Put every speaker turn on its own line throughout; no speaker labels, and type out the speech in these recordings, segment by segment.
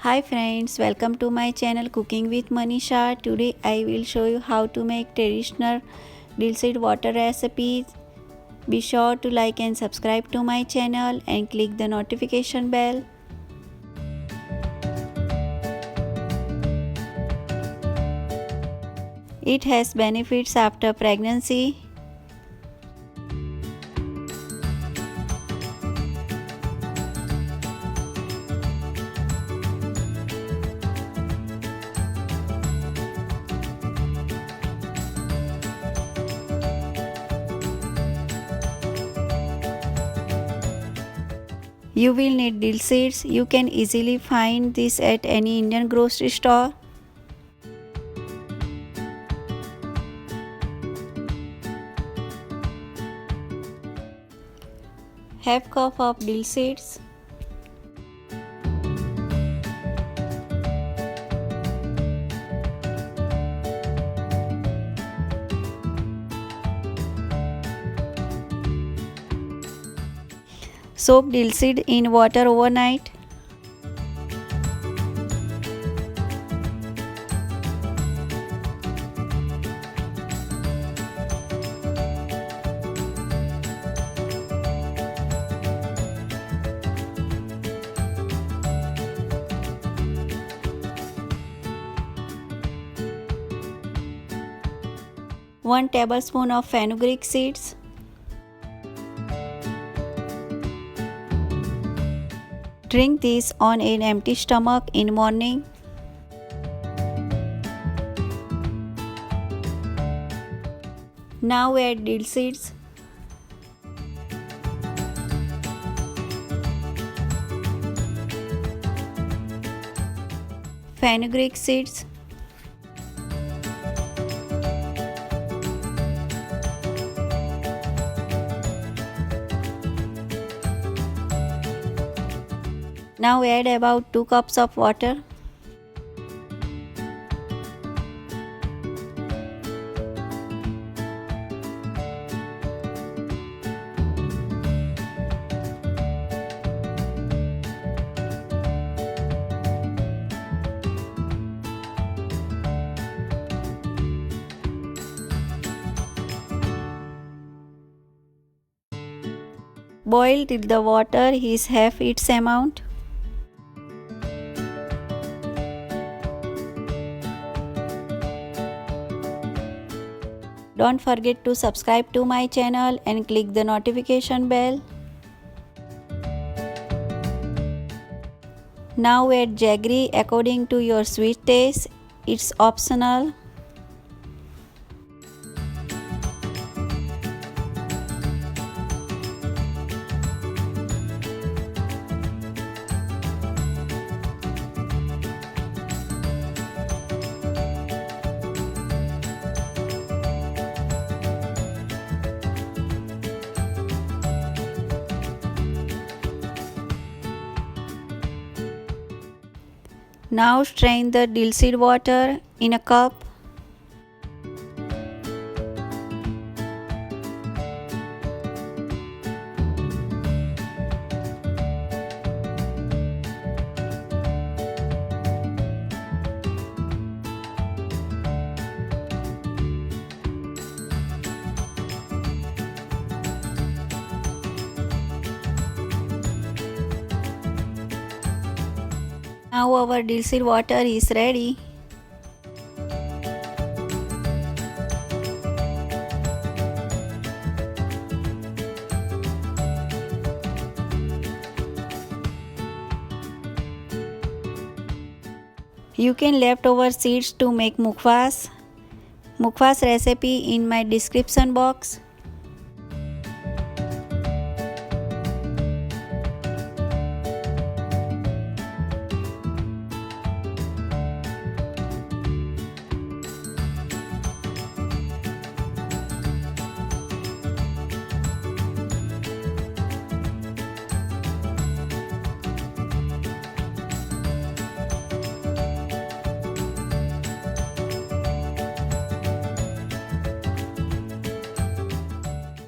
Hi friends, welcome to my channel Cooking with Manisha. Today I will show you how to make traditional dill seed water recipes. Be sure to like and subscribe to my channel and click the notification bell. It has benefits after pregnancy. You will need dill seeds. You can easily find this at any Indian grocery store. Half cup of dill seeds. Soak dill seed in water overnight. One tablespoon of fenugreek seeds. Drink this on an empty stomach in morning. Now add dill seeds. Fenugreek seeds. Now add about 2 cups of water. Boil till the water is half its amount. Don't forget to subscribe to my channel and click the notification bell. Now add jaggery according to your sweet taste. It's optional. Now strain the dill seed water in a cup. Now our dill seed water is ready. You can leftover seeds to make mukhwas. Mukhwas recipe in my description box.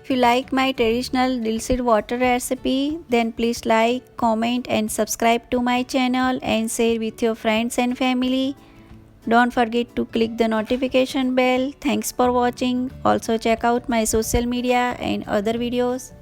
If you like my traditional dill seed water recipe, then please like, comment and subscribe to my channel and share with your friends and family. Don't forget to click the notification bell. Thanks for watching. Also check out my social media and other videos.